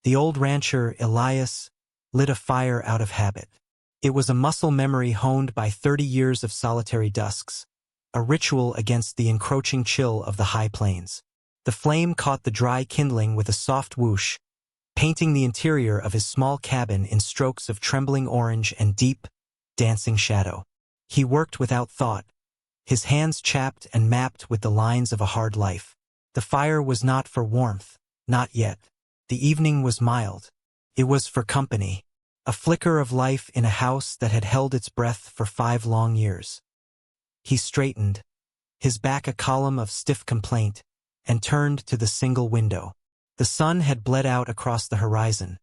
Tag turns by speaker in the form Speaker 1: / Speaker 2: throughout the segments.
Speaker 1: The old rancher, Elias, lit a fire out of habit. It was a muscle memory honed by 30 years of solitary dusks, a ritual against the encroaching chill of the high plains. The flame caught the dry kindling with a soft whoosh, painting the interior of his small cabin in strokes of trembling orange and deep, dancing shadow. He worked without thought, his hands chapped and mapped with the lines of a hard life. The fire was not for warmth, not yet. The evening was mild. It was for company, a flicker of life in a house that had held its breath for 5 long years. He straightened, his back a column of stiff complaint, and turned to the single window. The sun had bled out across the horizon,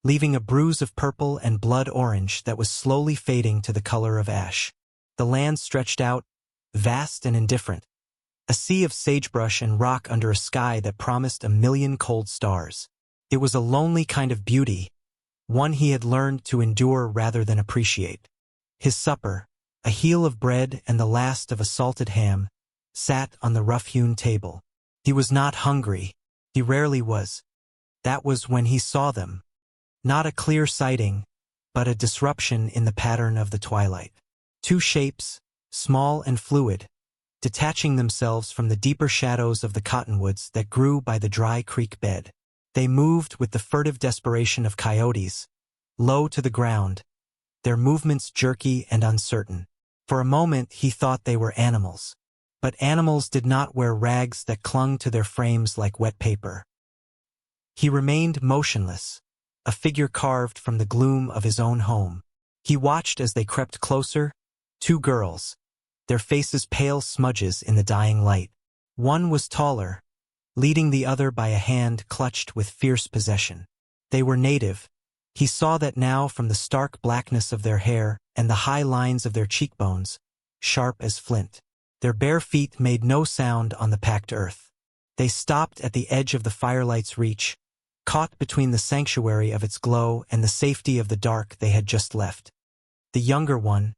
Speaker 1: leaving a bruise of purple and blood orange that was slowly fading to the color of ash. The land stretched out, vast and indifferent, a sea of sagebrush and rock under a sky that promised a million cold stars. It was a lonely kind of beauty, one he had learned to endure rather than appreciate. His supper, a heel of bread and the last of a salted ham, sat on the rough-hewn table. He was not hungry. He rarely was. That was when he saw them. Not a clear sighting, but a disruption in the pattern of the twilight. 2 shapes, small and fluid, detaching themselves from the deeper shadows of the cottonwoods that grew by the dry creek bed. They moved with the furtive desperation of coyotes, low to the ground, their movements jerky and uncertain. For a moment he thought they were animals. But animals did not wear rags that clung to their frames like wet paper. He remained motionless, a figure carved from the gloom of his own home. He watched as they crept closer, 2 girls, their faces pale smudges in the dying light. One was taller, leading the other by a hand clutched with fierce possession. They were native. He saw that now from the stark blackness of their hair and the high lines of their cheekbones, sharp as flint. Their bare feet made no sound on the packed earth. They stopped at the edge of the firelight's reach, caught between the sanctuary of its glow and the safety of the dark they had just left. The younger one,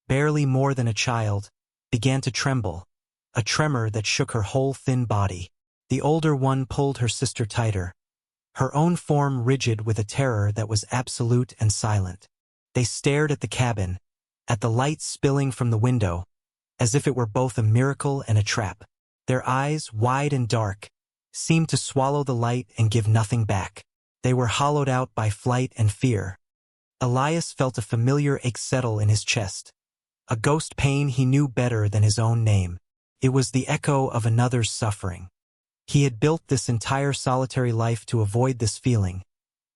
Speaker 1: barely more than a child, began to tremble, a tremor that shook her whole thin body. The older one pulled her sister tighter, her own form rigid with a terror that was absolute and silent. They stared at the cabin, at the light spilling from the window, as if it were both a miracle and a trap. Their eyes, wide and dark, seemed to swallow the light and give nothing back. They were hollowed out by flight and fear. Elias felt a familiar ache settle in his chest, a ghost pain he knew better than his own name. It was the echo of another's suffering. He had built this entire solitary life to avoid this feeling,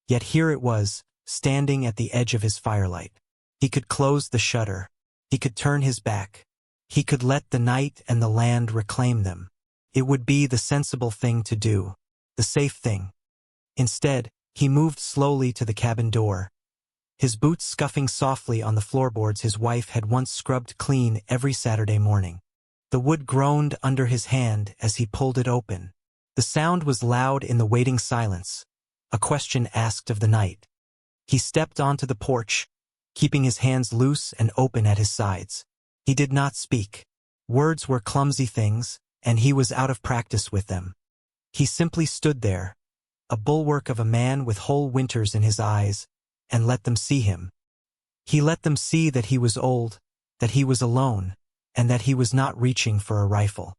Speaker 1: yet here it was, standing at the edge of his firelight. He could close the shutter. He could turn his back. He could let the night and the land reclaim them. It would be the sensible thing to do, the safe thing. Instead, he moved slowly to the cabin door, his boots scuffing softly on the floorboards his wife had once scrubbed clean every Saturday morning. The wood groaned under his hand as he pulled it open. The sound was loud in the waiting silence, a question asked of the night. He stepped onto the porch, keeping his hands loose and open at his sides. He did not speak. Words were clumsy things, and he was out of practice with them. He simply stood there, a bulwark of a man with whole winters in his eyes, and let them see him. He let them see that he was old, that he was alone, and that he was not reaching for a rifle.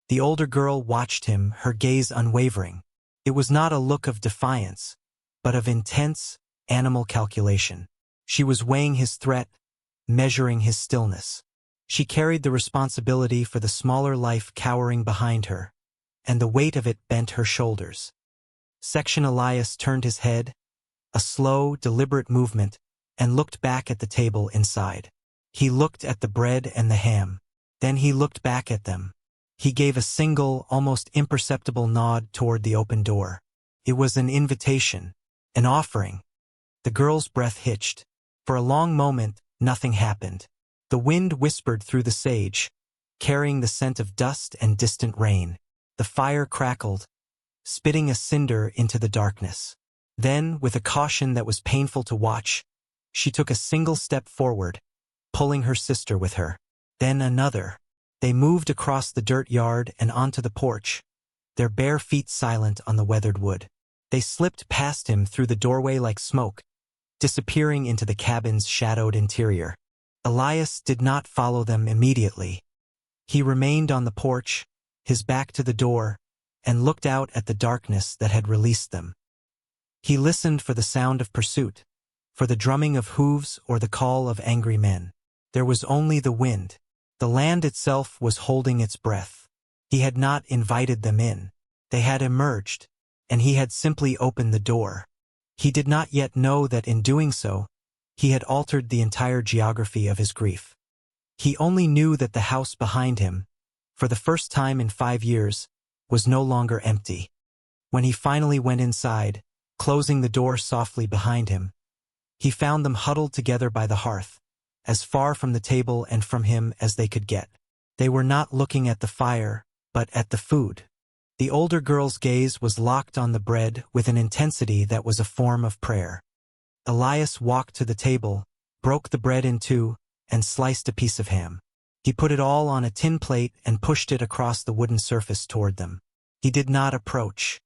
Speaker 1: The older girl watched him, her gaze unwavering. It was not a look of defiance, but of intense, animal calculation. She was weighing his threat, measuring his stillness. She carried the responsibility for the smaller life cowering behind her, and the weight of it bent her shoulders. Section Elias turned his head, a slow, deliberate movement, and looked back at the table inside. He looked at the bread and the ham. Then he looked back at them. He gave a single, almost imperceptible nod toward the open door. It was an invitation, an offering. The girl's breath hitched. For a long moment, nothing happened. The wind whispered through the sage, carrying the scent of dust and distant rain. The fire crackled, spitting a cinder into the darkness. Then, with a caution that was painful to watch, she took a single step forward, pulling her sister with her. Then another. They moved across the dirt yard and onto the porch, their bare feet silent on the weathered wood. They slipped past him through the doorway like smoke, disappearing into the cabin's shadowed interior. Elias did not follow them immediately. He remained on the porch, his back to the door, and looked out at the darkness that had released them. He listened for the sound of pursuit, for the drumming of hooves or the call of angry men. There was only the wind. The land itself was holding its breath. He had not invited them in. They had emerged, and he had simply opened the door. He did not yet know that in doing so, he had altered the entire geography of his grief. He only knew that the house behind him, for the first time in 5 years, was no longer empty. When he finally went inside, closing the door softly behind him, he found them huddled together by the hearth, as far from the table and from him as they could get. They were not looking at the fire, but at the food. The older girl's gaze was locked on the bread with an intensity that was a form of prayer. Elias walked to the table, broke the bread in two, and sliced a piece of ham. He put it all on a tin plate and pushed it across the wooden surface toward them. He did not approach.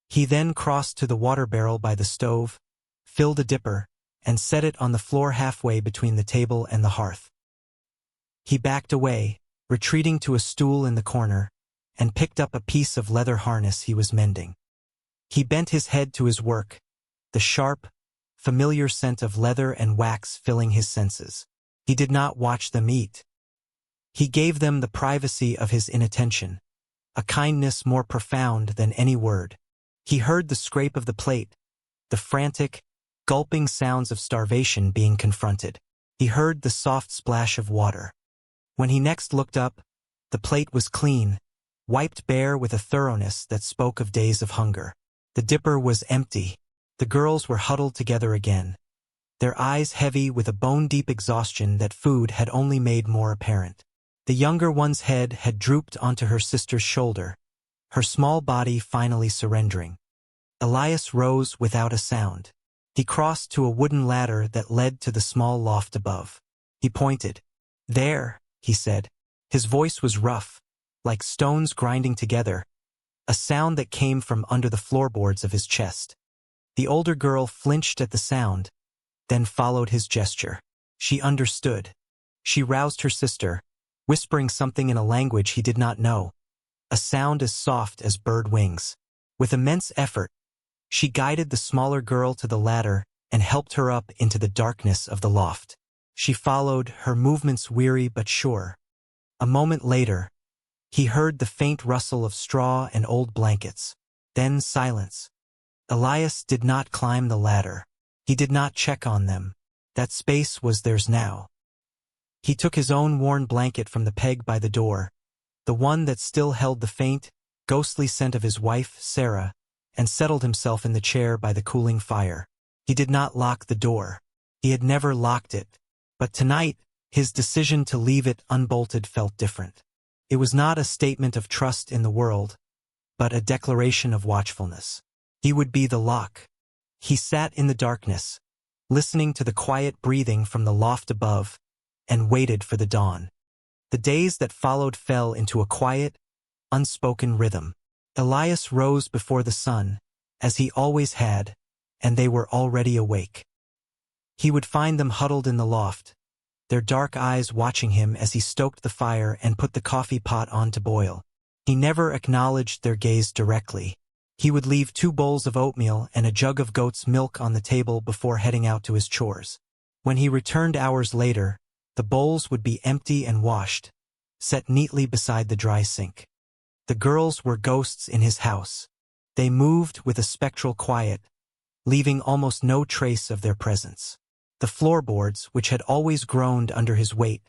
Speaker 1: He then crossed to the water barrel by the stove, filled a dipper, and set it on the floor halfway between the table and the hearth. He backed away, retreating to a stool in the corner, and picked up a piece of leather harness he was mending. He bent his head to his work, the sharp, familiar scent of leather and wax filling his senses. He did not watch them eat. He gave them the privacy of his inattention, a kindness more profound than any word. He heard the scrape of the plate, the frantic, gulping sounds of starvation being confronted. He heard the soft splash of water. When he next looked up, the plate was clean, wiped bare with a thoroughness that spoke of days of hunger. The dipper was empty. The girls were huddled together again, their eyes heavy with a bone-deep exhaustion that food had only made more apparent. The younger one's head had drooped onto her sister's shoulder, her small body finally surrendering. Elias rose without a sound. He crossed to a wooden ladder that led to the small loft above. He pointed. "There," he said. His voice was rough, like stones grinding together, a sound that came from under the floorboards of his chest. The older girl flinched at the sound, then followed his gesture. She understood. She roused her sister, whispering something in a language he did not know, a sound as soft as bird wings. With immense effort, she guided the smaller girl to the ladder and helped her up into the darkness of the loft. She followed, her movements weary but sure. A moment later, he heard the faint rustle of straw and old blankets. Then silence. Elias did not climb the ladder. He did not check on them. That space was theirs now. He took his own worn blanket from the peg by the door, the one that still held the faint, ghostly scent of his wife, Sarah, and settled himself in the chair by the cooling fire. He did not lock the door. He had never locked it. But tonight, his decision to leave it unbolted felt different. It was not a statement of trust in the world, but a declaration of watchfulness. He would be the lock. He sat in the darkness, listening to the quiet breathing from the loft above, and waited for the dawn. The days that followed fell into a quiet, unspoken rhythm. Elias rose before the sun, as he always had, and they were already awake. He would find them huddled in the loft, their dark eyes watching him as he stoked the fire and put the coffee pot on to boil. He never acknowledged their gaze directly. He would leave 2 bowls of oatmeal and a jug of goat's milk on the table before heading out to his chores. When he returned hours later, the bowls would be empty and washed, set neatly beside the dry sink. The girls were ghosts in his house. They moved with a spectral quiet, leaving almost no trace of their presence. The floorboards, which had always groaned under his weight,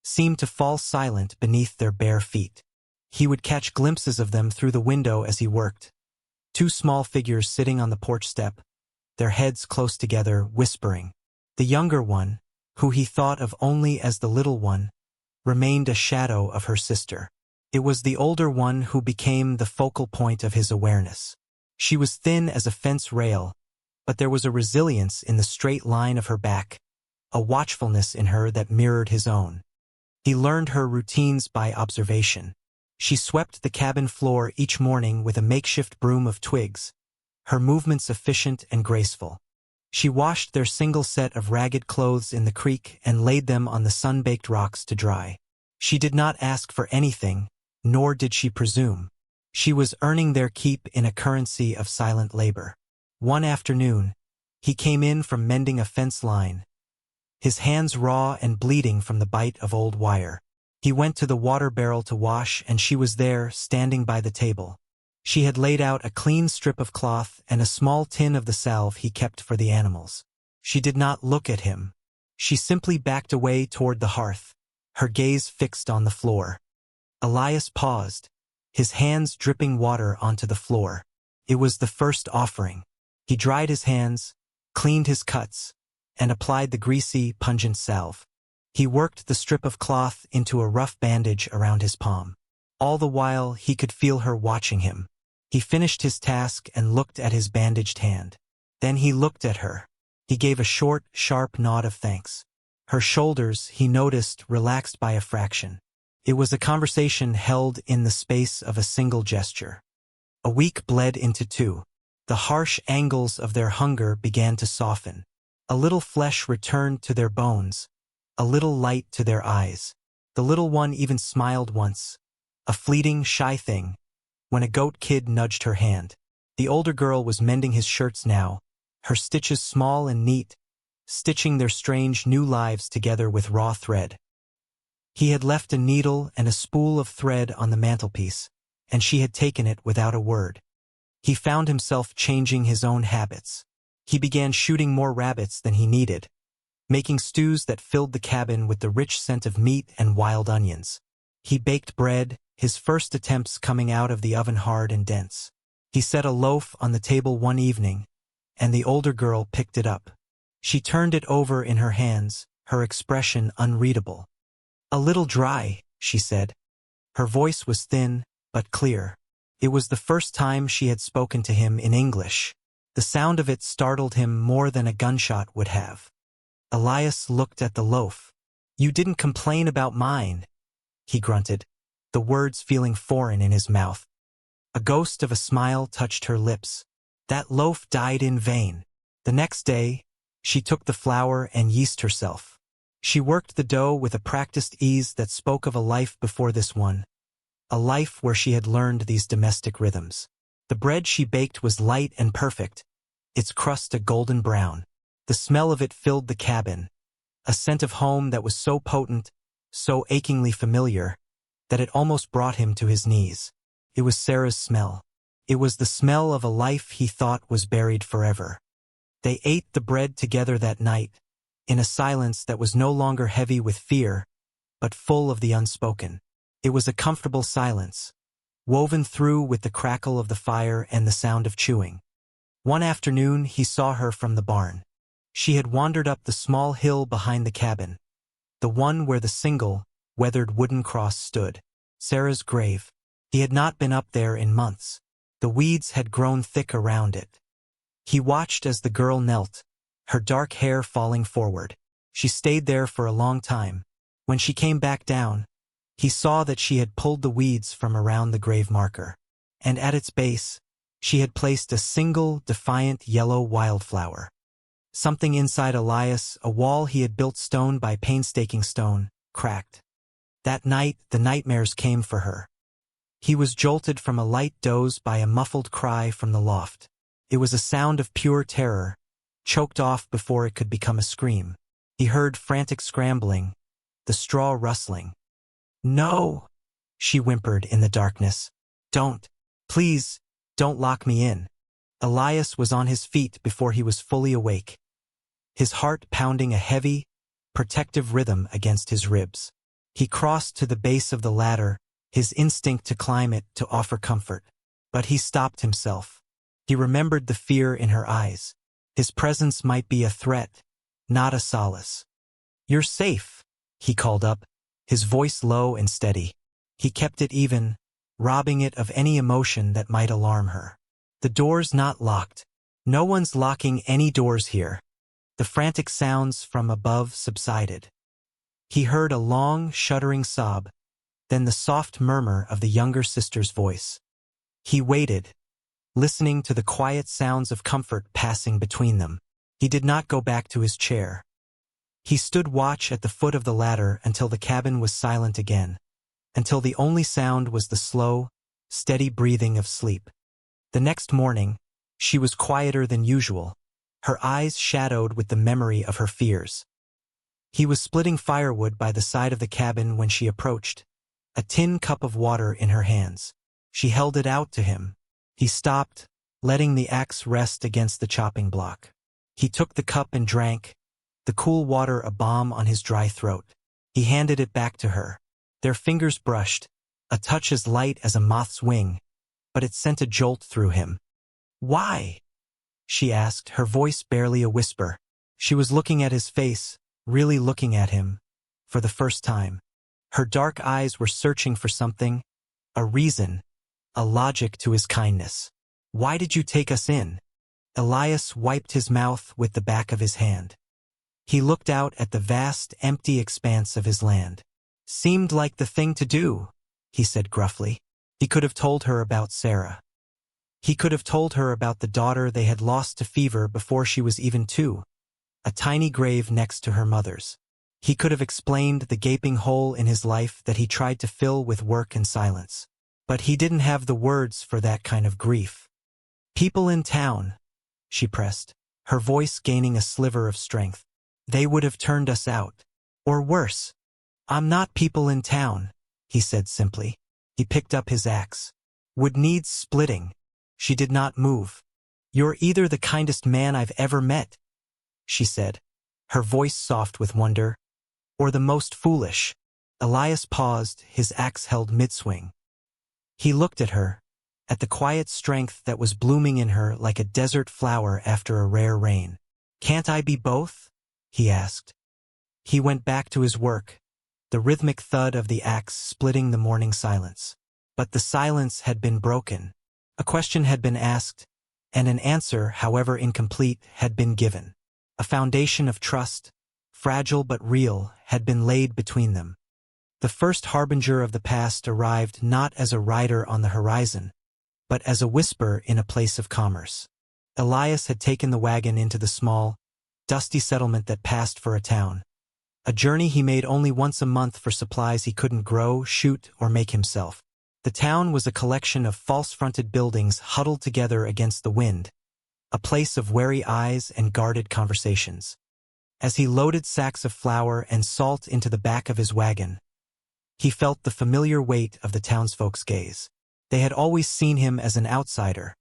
Speaker 1: seemed to fall silent beneath their bare feet. He would catch glimpses of them through the window as he worked, 2 small figures sitting on the porch step, their heads close together, whispering. The younger one, who he thought of only as the little one, remained a shadow of her sister. It was the older one who became the focal point of his awareness. She was thin as a fence rail, but there was a resilience in the straight line of her back, a watchfulness in her that mirrored his own. He learned her routines by observation. She swept the cabin floor each morning with a makeshift broom of twigs, her movements efficient and graceful. She washed their single set of ragged clothes in the creek and laid them on the sun-baked rocks to dry. She did not ask for anything, nor did she presume. She was earning their keep in a currency of silent labor. One afternoon, he came in from mending a fence line, his hands raw and bleeding from the bite of old wire. He went to the water barrel to wash, and she was there, standing by the table. She had laid out a clean strip of cloth and a small tin of the salve he kept for the animals. She did not look at him. She simply backed away toward the hearth, her gaze fixed on the floor. Elias paused, his hands dripping water onto the floor. It was the first offering. He dried his hands, cleaned his cuts, and applied the greasy, pungent salve. He worked the strip of cloth into a rough bandage around his palm. All the while, he could feel her watching him. He finished his task and looked at his bandaged hand. Then he looked at her. He gave a short, sharp nod of thanks. Her shoulders, he noticed, relaxed by a fraction. It was a conversation held in the space of a single gesture. A week bled into 2. The harsh angles of their hunger began to soften. A little flesh returned to their bones, a little light to their eyes. The little one even smiled once, a fleeting, shy thing, when a goat kid nudged her hand. The older girl was mending his shirts now, her stitches small and neat, stitching their strange new lives together with raw thread. He had left a needle and a spool of thread on the mantelpiece, and she had taken it without a word. He found himself changing his own habits. He began shooting more rabbits than he needed, making stews that filled the cabin with the rich scent of meat and wild onions. He baked bread, his first attempts coming out of the oven hard and dense. He set a loaf on the table one evening, and the older girl picked it up. She turned it over in her hands, her expression unreadable. "A little dry," she said. Her voice was thin, but clear. It was the first time she had spoken to him in English. The sound of it startled him more than a gunshot would have. Elias looked at the loaf. "You didn't complain about mine," he grunted, the words feeling foreign in his mouth. A ghost of a smile touched her lips. That loaf died in vain. The next day, she took the flour and yeast herself. She worked the dough with a practiced ease that spoke of a life before this one, a life where she had learned these domestic rhythms. The bread she baked was light and perfect, its crust a golden brown. The smell of it filled the cabin, a scent of home that was so potent, so achingly familiar, that it almost brought him to his knees. It was Sarah's smell. It was the smell of a life he thought was buried forever. They ate the bread together that night, in a silence that was no longer heavy with fear, but full of the unspoken. It was a comfortable silence, woven through with the crackle of the fire and the sound of chewing. One afternoon he saw her from the barn. She had wandered up the small hill behind the cabin, the one where the single, weathered wooden cross stood, Sarah's grave. He had not been up there in months. The weeds had grown thick around it. He watched as the girl knelt, her dark hair falling forward. She stayed there for a long time. When she came back down, he saw that she had pulled the weeds from around the grave marker, and at its base, she had placed a single, defiant yellow wildflower. Something inside Elias, a wall he had built stone by painstaking stone, cracked. That night, the nightmares came for her. He was jolted from a light doze by a muffled cry from the loft. It was a sound of pure terror, choked off before it could become a scream. He heard frantic scrambling, the straw rustling. "No," she whimpered in the darkness. "Don't. Please, don't lock me in." Elias was on his feet before he was fully awake, his heart pounding a heavy, protective rhythm against his ribs. He crossed to the base of the ladder, his instinct to climb it to offer comfort. But he stopped himself. He remembered the fear in her eyes. His presence might be a threat, not a solace. "You're safe," he called up, his voice low and steady. He kept it even, robbing it of any emotion that might alarm her. "The door's not locked. No one's locking any doors here." The frantic sounds from above subsided. He heard a long, shuddering sob, then the soft murmur of the younger sister's voice. He waited, listening to the quiet sounds of comfort passing between them. He did not go back to his chair. He stood watch at the foot of the ladder until the cabin was silent again, until the only sound was the slow, steady breathing of sleep. The next morning, she was quieter than usual, her eyes shadowed with the memory of her fears. He was splitting firewood by the side of the cabin when she approached, a tin cup of water in her hands. She held it out to him. He stopped, letting the axe rest against the chopping block. He took the cup and drank, the cool water a balm on his dry throat. He handed it back to her. Their fingers brushed, a touch as light as a moth's wing, but it sent a jolt through him. "Why?" she asked, her voice barely a whisper. She was looking at his face, really looking at him, for the first time. Her dark eyes were searching for something, a reason, a logic to his kindness. "Why did you take us in?" Elias wiped his mouth with the back of his hand. He looked out at the vast, empty expanse of his land. "Seemed like the thing to do," he said gruffly. He could have told her about Sarah. He could have told her about the daughter they had lost to fever before she was even 2, a tiny grave next to her mother's. He could have explained the gaping hole in his life that he tried to fill with work and silence. But he didn't have the words for that kind of grief. "People in town," she pressed, her voice gaining a sliver of strength. "They would have turned us out. Or worse." "I'm not people in town," he said simply. He picked up his axe. "Would need splitting." She did not move. "You're either the kindest man I've ever met," she said, her voice soft with wonder, "or the most foolish." Elias paused, his axe held mid-swing. He looked at her, at the quiet strength that was blooming in her like a desert flower after a rare rain. "Can't I be both?" he asked. He went back to his work, the rhythmic thud of the axe splitting the morning silence. But the silence had been broken. A question had been asked, and an answer, however incomplete, had been given. A foundation of trust, fragile but real, had been laid between them. The first harbinger of the past arrived not as a rider on the horizon, but as a whisper in a place of commerce. Elias had taken the wagon into the small, dusty settlement that passed for a town. A journey he made only once a month for supplies he couldn't grow, shoot, or make himself. The town was a collection of false-fronted buildings huddled together against the wind, a place of wary eyes and guarded conversations. As he loaded sacks of flour and salt into the back of his wagon, he felt the familiar weight of the townsfolk's gaze. They had always seen him as an outsider,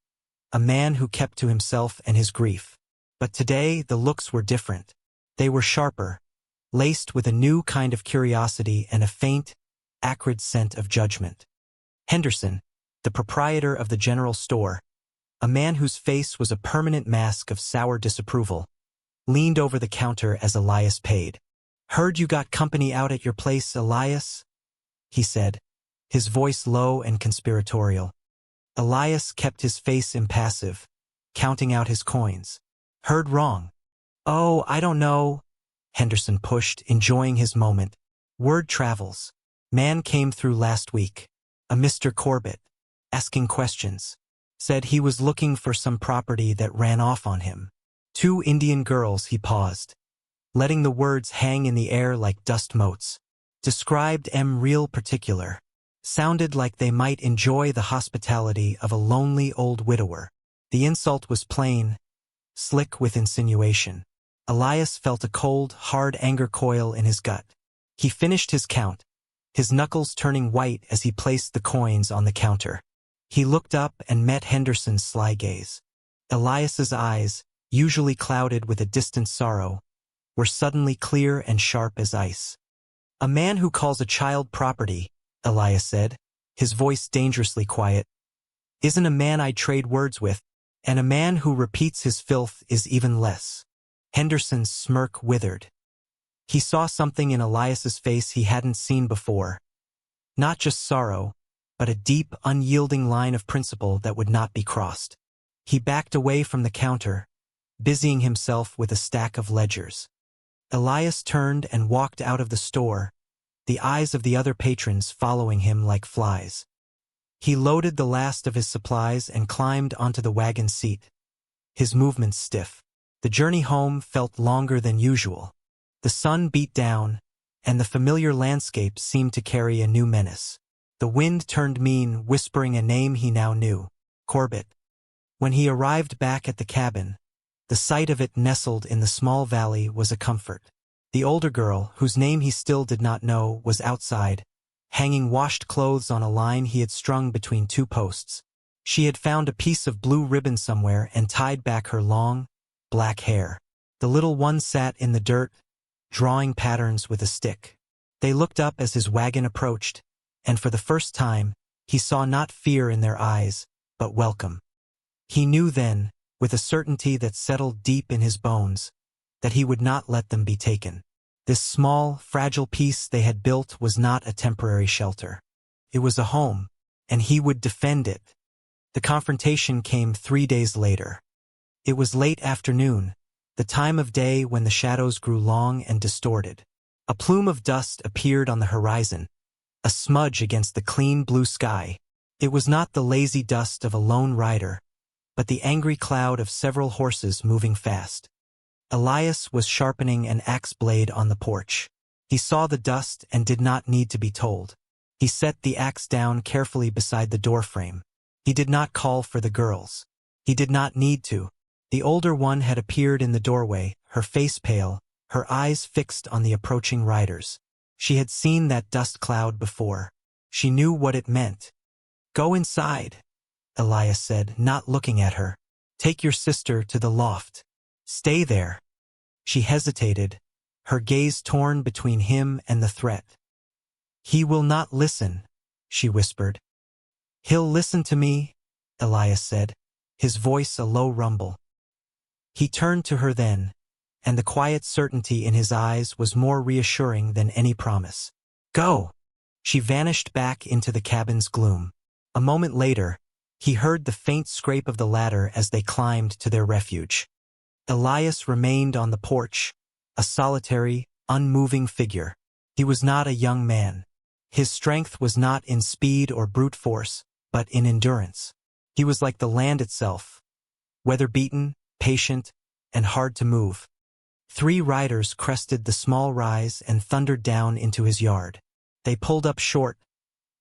Speaker 1: a man who kept to himself and his grief. But today the looks were different. They were sharper, laced with a new kind of curiosity and a faint, acrid scent of judgment. Henderson, the proprietor of the general store, a man whose face was a permanent mask of sour disapproval, leaned over the counter as Elias paid. "Heard you got company out at your place, Elias?" he said, his voice low and conspiratorial. Elias kept his face impassive, counting out his coins. "Heard wrong." "Oh, I don't know," Henderson pushed, enjoying his moment. "Word travels. Man came through last week. A Mr. Corbett, asking questions. Said he was looking for some property that ran off on him. 2 Indian girls," he paused, letting the words hang in the air like dust motes. "Described 'em real particular. Sounded like they might enjoy the hospitality of a lonely old widower." The insult was plain, slick with insinuation. Elias felt a cold, hard anger coil in his gut. He finished his count, his knuckles turning white as he placed the coins on the counter. He looked up and met Henderson's sly gaze. Elias's eyes, usually clouded with a distant sorrow, were suddenly clear and sharp as ice. "A man who calls a child property," Elias said, his voice dangerously quiet, "isn't a man I'd trade words with, and a man who repeats his filth is even less." Henderson's smirk withered. He saw something in Elias's face he hadn't seen before. Not just sorrow, but a deep, unyielding line of principle that would not be crossed. He backed away from the counter, busying himself with a stack of ledgers. Elias turned and walked out of the store, the eyes of the other patrons following him like flies. He loaded the last of his supplies and climbed onto the wagon seat, his movements stiff. The journey home felt longer than usual. The sun beat down, and the familiar landscape seemed to carry a new menace. The wind turned mean, whispering a name he now knew, Corbett. When he arrived back at the cabin, the sight of it nestled in the small valley was a comfort. The older girl, whose name he still did not know, was outside, hanging washed clothes on a line he had strung between two posts. She had found a piece of blue ribbon somewhere and tied back her long, black hair. The little one sat in the dirt, drawing patterns with a stick. They looked up as his wagon approached, and for the first time, he saw not fear in their eyes, but welcome. He knew then, with a certainty that settled deep in his bones, that he would not let them be taken. This small, fragile piece they had built was not a temporary shelter. It was a home, and he would defend it. The confrontation came 3 days later. It was late afternoon, the time of day when the shadows grew long and distorted. A plume of dust appeared on the horizon, a smudge against the clean blue sky. It was not the lazy dust of a lone rider, but the angry cloud of several horses moving fast. Elias was sharpening an axe blade on the porch. He saw the dust and did not need to be told. He set the axe down carefully beside the doorframe. He did not call for the girls. He did not need to. The older one had appeared in the doorway, her face pale, her eyes fixed on the approaching riders. She had seen that dust cloud before. She knew what it meant. "Go inside," Elias said, not looking at her. "Take your sister to the loft. Stay there." She hesitated, her gaze torn between him and the threat. "He will not listen," she whispered. "He'll listen to me," Elias said, his voice a low rumble. He turned to her then, and the quiet certainty in his eyes was more reassuring than any promise. "Go!" She vanished back into the cabin's gloom. A moment later, he heard the faint scrape of the ladder as they climbed to their refuge. Elias remained on the porch, a solitary, unmoving figure. He was not a young man. His strength was not in speed or brute force, but in endurance. He was like the land itself, weather-beaten, patient, and hard to move. 3 riders crested the small rise and thundered down into his yard. They pulled up short,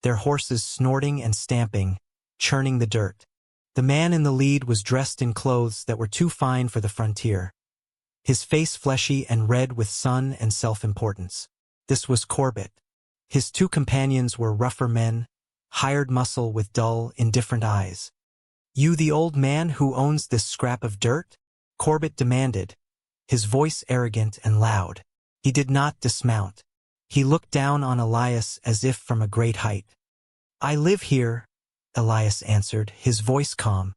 Speaker 1: their horses snorting and stamping, churning the dirt. The man in the lead was dressed in clothes that were too fine for the frontier, his face fleshy and red with sun and self-importance. This was Corbett. His 2 companions were rougher men, hired muscle with dull, indifferent eyes. "You the old man who owns this scrap of dirt?" Corbett demanded, his voice arrogant and loud. He did not dismount. He looked down on Elias as if from a great height. "I live here," Elias answered, his voice calm.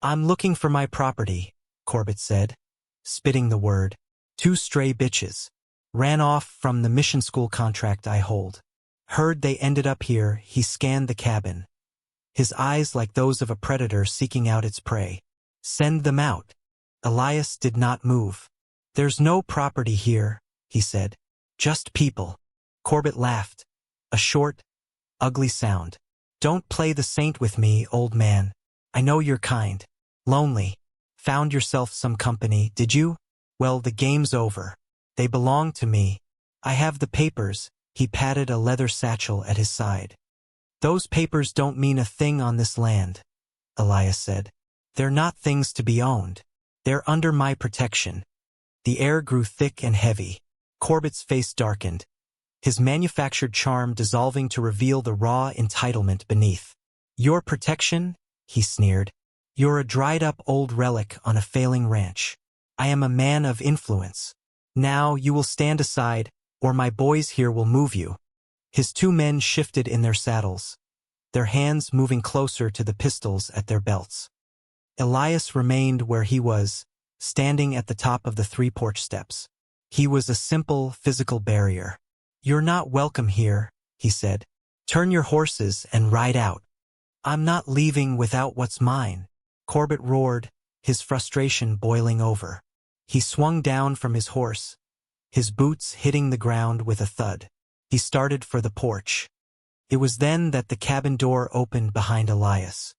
Speaker 1: "I'm looking for my property," Corbett said, spitting the word. "2 stray bitches. Ran off from the mission school contract I hold. Heard they ended up here." He scanned the cabin, his eyes like those of a predator seeking out its prey. "Send them out." Elias did not move. "There's no property here," he said. "Just people." Corbett laughed, a short, ugly sound. "Don't play the saint with me, old man. I know you're kind. Lonely. Found yourself some company, did you? Well, the game's over. They belong to me. I have the papers." He patted a leather satchel at his side. "Those papers don't mean a thing on this land," Elias said. "They're not things to be owned. They're under my protection." The air grew thick and heavy. Corbett's face darkened, his manufactured charm dissolving to reveal the raw entitlement beneath. "Your protection?" he sneered. "You're a dried-up old relic on a failing ranch. I am a man of influence. Now you will stand aside, or my boys here will move you." His 2 men shifted in their saddles, their hands moving closer to the pistols at their belts. Elias remained where he was, standing at the top of the 3 porch steps. He was a simple, physical barrier. "You're not welcome here," he said. "Turn your horses and ride out." "I'm not leaving without what's mine," Corbett roared, his frustration boiling over. He swung down from his horse, his boots hitting the ground with a thud. He started for the porch. It was then that the cabin door opened behind Elias.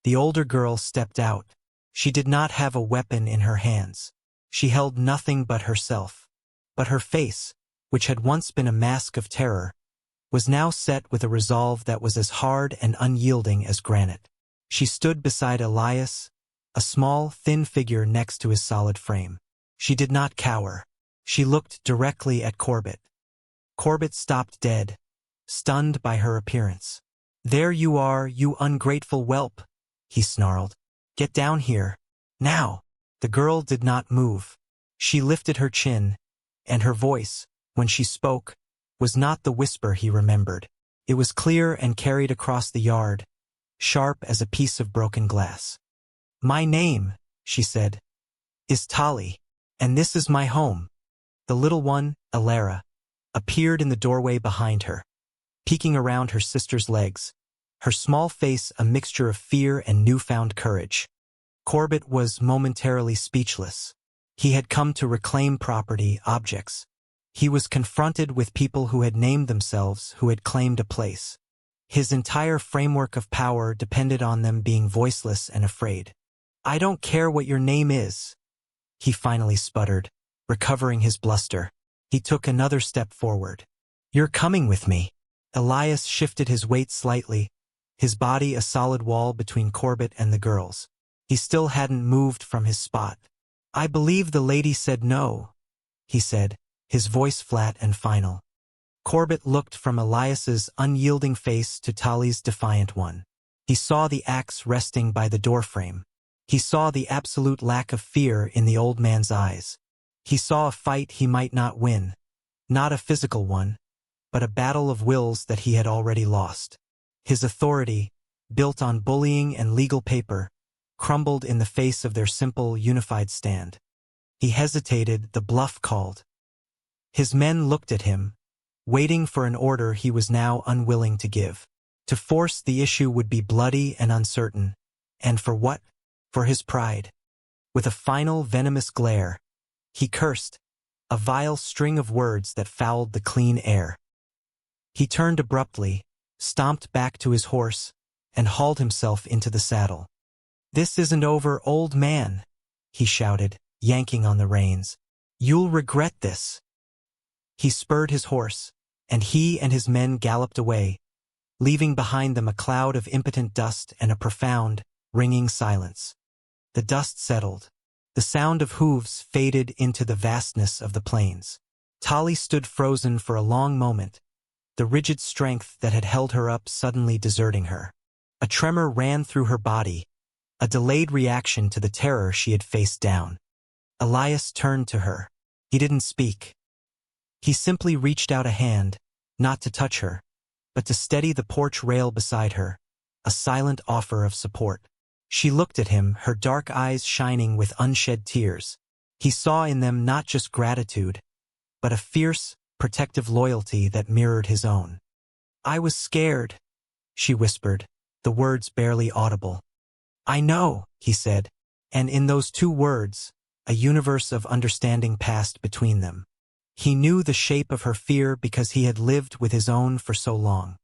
Speaker 1: The older girl stepped out. She did not have a weapon in her hands. She held nothing but herself. But her face, which had once been a mask of terror, was now set with a resolve that was as hard and unyielding as granite. She stood beside Elias, a small, thin figure next to his solid frame. She did not cower. She looked directly at Corbett. Corbett stopped dead, stunned by her appearance. "There you are, you ungrateful whelp," he snarled. "Get down here. Now." The girl did not move. She lifted her chin, and her voice, when she spoke, was not the whisper he remembered. It was clear and carried across the yard, sharp as a piece of broken glass. "My name," she said, "is Tali, and this is my home." The little one, Alara, appeared in the doorway behind her, peeking around her sister's legs, her small face a mixture of fear and newfound courage. Corbett was momentarily speechless. He had come to reclaim property, objects. He was confronted with people who had named themselves, who had claimed a place. His entire framework of power depended on them being voiceless and afraid. "I don't care what your name is," he finally sputtered, recovering his bluster. He took another step forward. "You're coming with me." Elias shifted his weight slightly, his body a solid wall between Corbett and the girls. He still hadn't moved from his spot. "I believe the lady said no," he said, his voice flat and final. Corbett looked from Elias's unyielding face to Tali's defiant one. He saw the axe resting by the doorframe. He saw the absolute lack of fear in the old man's eyes. He saw a fight he might not win, not a physical one, but a battle of wills that he had already lost. His authority, built on bullying and legal paper, crumbled in the face of their simple, unified stand. He hesitated, the bluff called. His men looked at him, waiting for an order he was now unwilling to give. To force the issue would be bloody and uncertain. And for what? For his pride. With a final venomous glare, he cursed, a vile string of words that fouled the clean air. He turned abruptly, stomped back to his horse, and hauled himself into the saddle. "This isn't over, old man," he shouted, yanking on the reins. "You'll regret this." He spurred his horse, and he and his men galloped away, leaving behind them a cloud of impotent dust and a profound, ringing silence. The dust settled. The sound of hooves faded into the vastness of the plains. Tali stood frozen for a long moment, the rigid strength that had held her up suddenly deserting her. A tremor ran through her body, a delayed reaction to the terror she had faced down. Elias turned to her. He didn't speak. He simply reached out a hand, not to touch her, but to steady the porch rail beside her, a silent offer of support. She looked at him, her dark eyes shining with unshed tears. He saw in them not just gratitude, but a fierce, protective loyalty that mirrored his own. "I was scared," she whispered, the words barely audible. "I know," he said, and in those two words, a universe of understanding passed between them. He knew the shape of her fear because he had lived with his own for so long.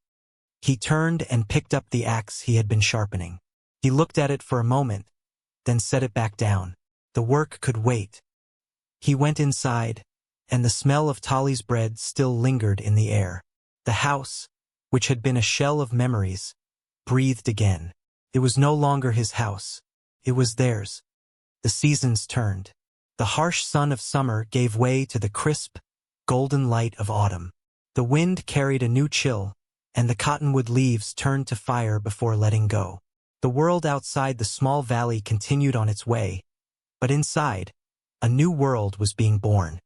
Speaker 1: He turned and picked up the axe he had been sharpening. He looked at it for a moment, then set it back down. The work could wait. He went inside, and the smell of Tali's bread still lingered in the air. The house, which had been a shell of memories, breathed again. It was no longer his house. It was theirs. The seasons turned. The harsh sun of summer gave way to the crisp, golden light of autumn. The wind carried a new chill, and the cottonwood leaves turned to fire before letting go. The world outside the small valley continued on its way, but inside, a new world was being born.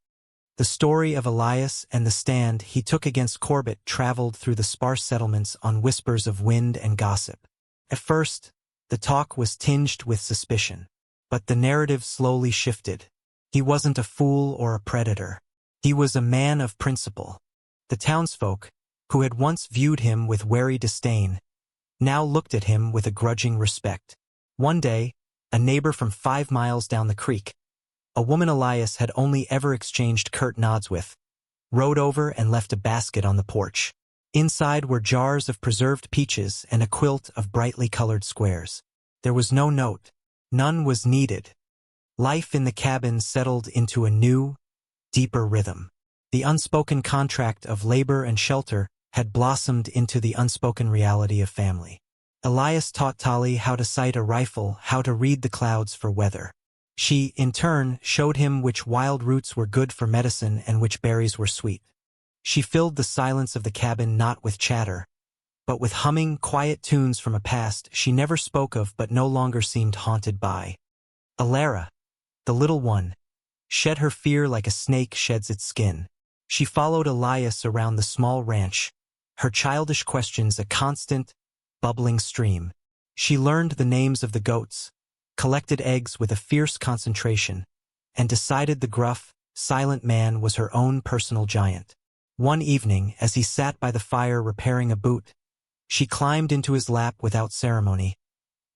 Speaker 1: The story of Elias and the stand he took against Corbett traveled through the sparse settlements on whispers of wind and gossip. At first, the talk was tinged with suspicion, but the narrative slowly shifted. He wasn't a fool or a predator. He was a man of principle. The townsfolk, who had once viewed him with wary disdain, now looked at him with a grudging respect. One day, a neighbor from 5 miles down the creek, a woman Elias had only ever exchanged curt nods with, rode over and left a basket on the porch. Inside were jars of preserved peaches and a quilt of brightly colored squares. There was no note. None was needed. Life in the cabin settled into a new, deeper rhythm. The unspoken contract of labor and shelter had blossomed into the unspoken reality of family. Elias taught Tali how to sight a rifle, how to read the clouds for weather. She, in turn, showed him which wild roots were good for medicine and which berries were sweet. She filled the silence of the cabin not with chatter, but with humming, quiet tunes from a past she never spoke of but no longer seemed haunted by. Alara, the little one, shed her fear like a snake sheds its skin. She followed Elias around the small ranch, her childish questions a constant, bubbling stream. She learned the names of the goats, collected eggs with a fierce concentration, and decided the gruff, silent man was her own personal giant. One evening, as he sat by the fire repairing a boot, she climbed into his lap without ceremony,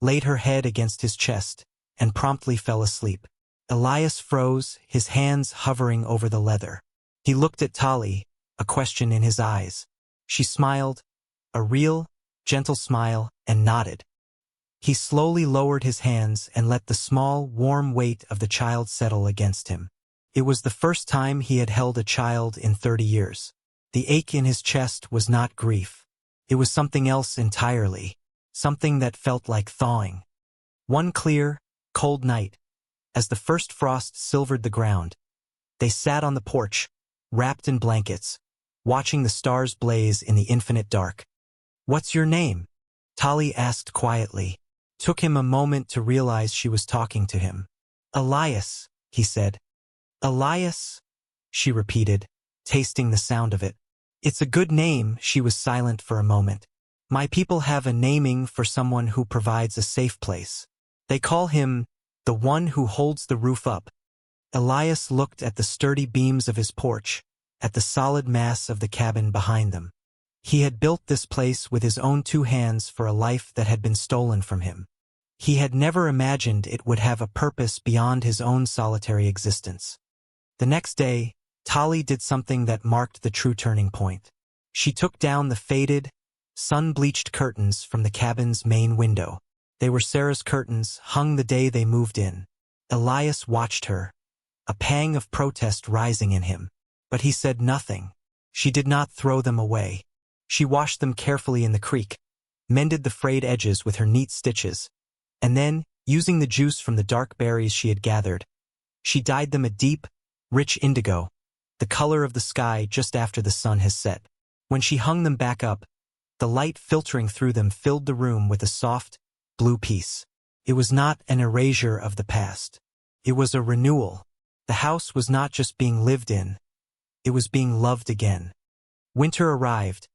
Speaker 1: laid her head against his chest, and promptly fell asleep. Elias froze, his hands hovering over the leather. He looked at Tali, a question in his eyes. She smiled, a real, gentle smile, and nodded. He slowly lowered his hands and let the small, warm weight of the child settle against him. It was the first time he had held a child in 30 years. The ache in his chest was not grief. It was something else entirely, something that felt like thawing. One clear, cold night, as the first frost silvered the ground, they sat on the porch, wrapped in blankets, watching the stars blaze in the infinite dark. "What's your name?" Tali asked quietly. Took him a moment to realize she was talking to him. "Elias," he said. "Elias," she repeated, tasting the sound of it. "It's a good name." She was silent for a moment. "My people have a naming for someone who provides a safe place. They call him the one who holds the roof up." Elias looked at the sturdy beams of his porch, at the solid mass of the cabin behind them. He had built this place with his own 2 hands for a life that had been stolen from him. He had never imagined it would have a purpose beyond his own solitary existence. The next day, Tali did something that marked the true turning point. She took down the faded, sun-bleached curtains from the cabin's main window. They were Sarah's curtains, hung the day they moved in. Elias watched her, a pang of protest rising in him. But he said nothing. She did not throw them away. She washed them carefully in the creek, mended the frayed edges with her neat stitches, and then, using the juice from the dark berries she had gathered, she dyed them a deep, rich indigo, the color of the sky just after the sun has set. When she hung them back up, the light filtering through them filled the room with a soft, blue peace. It was not an erasure of the past. It was a renewal. The house was not just being lived in, it was being loved again. Winter arrived,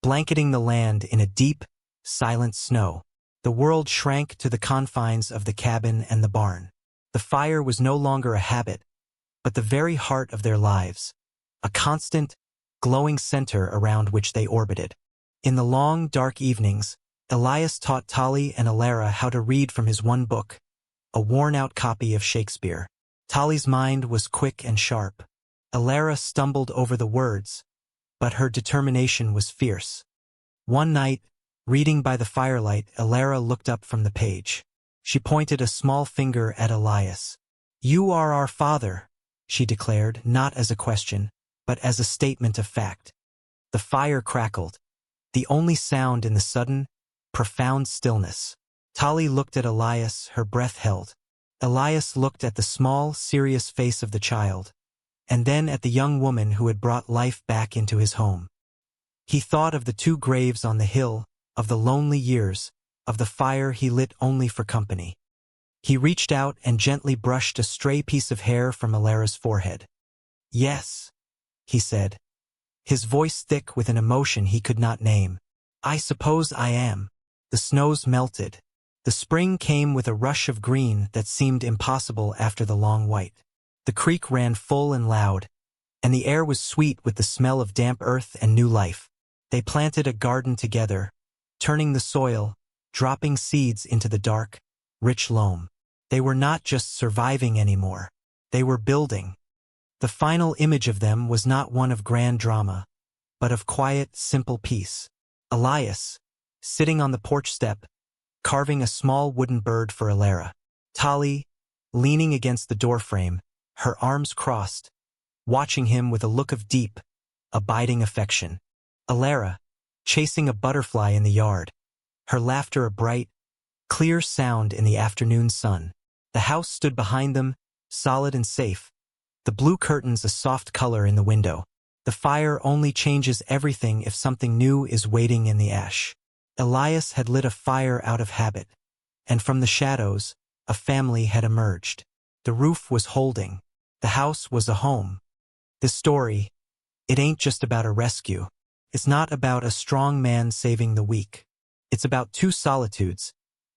Speaker 1: blanketing the land in a deep, silent snow. The world shrank to the confines of the cabin and the barn. The fire was no longer a habit, but the very heart of their lives, a constant, glowing center around which they orbited. In the long, dark evenings, Elias taught Tali and Alara how to read from his one book, a worn-out copy of Shakespeare. Tali's mind was quick and sharp. Alara stumbled over the words, but her determination was fierce. One night, reading by the firelight, Alara looked up from the page. She pointed a small finger at Elias. "You are our father," she declared, not as a question, but as a statement of fact. The fire crackled, the only sound in the sudden, profound stillness. Tali looked at Elias, her breath held. Elias looked at the small, serious face of the child, and then at the young woman who had brought life back into his home. He thought of the 2 graves on the hill, of the lonely years, of the fire he lit only for company. He reached out and gently brushed a stray piece of hair from Alara's forehead. "Yes," he said, his voice thick with an emotion he could not name. "I suppose I am." The snows melted. The spring came with a rush of green that seemed impossible after the long white. The creek ran full and loud, and the air was sweet with the smell of damp earth and new life. They planted a garden together, turning the soil, dropping seeds into the dark, rich loam. They were not just surviving anymore. They were building. The final image of them was not one of grand drama, but of quiet, simple peace. Elias, sitting on the porch step, carving a small wooden bird for Alara. Tali, leaning against the doorframe, her arms crossed, watching him with a look of deep, abiding affection. Alara, chasing a butterfly in the yard, her laughter a bright, clear sound in the afternoon sun. The house stood behind them, solid and safe, the blue curtains a soft color in the window. The fire only changes everything if something new is waiting in the ash. Elias had lit a fire out of habit, and from the shadows, a family had emerged. The roof was holding. The house was a home. This story, it ain't just about a rescue. It's not about a strong man saving the weak. It's about two solitudes,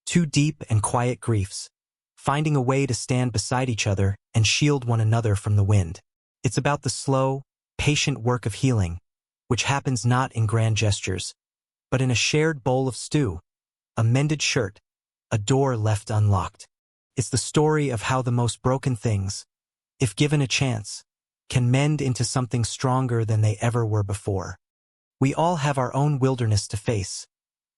Speaker 1: two deep and quiet griefs, finding a way to stand beside each other and shield one another from the wind. It's about the slow, patient work of healing, which happens not in grand gestures, but in a shared bowl of stew, a mended shirt, a door left unlocked. It's the story of how the most broken things, if given a chance, can mend into something stronger than they ever were before. We all have our own wilderness to face,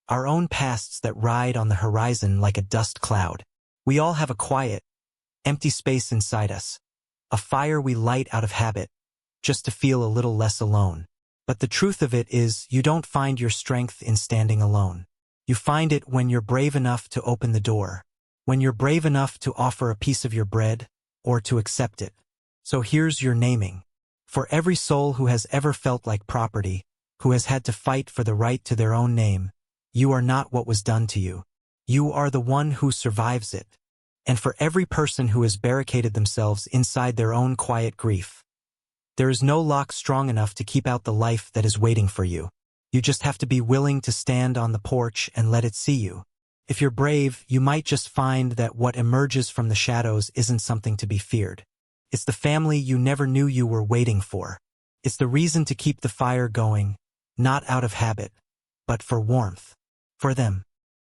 Speaker 1: our own pasts that ride on the horizon like a dust cloud. We all have a quiet, empty space inside us, a fire we light out of habit, just to feel a little less alone. But the truth of it is, you don't find your strength in standing alone. You find it when you're brave enough to open the door, when you're brave enough to offer a piece of your bread, or to accept it. So here's your naming. For every soul who has ever felt like property, who has had to fight for the right to their own name, you are not what was done to you. You are the one who survives it. And for every person who has barricaded themselves inside their own quiet grief, there is no lock strong enough to keep out the life that is waiting for you. You just have to be willing to stand on the porch and let it see you. If you're brave, you might just find that what emerges from the shadows isn't something to be feared. It's the family you never knew you were waiting for. It's the reason to keep the fire going, not out of habit, but for warmth. For them.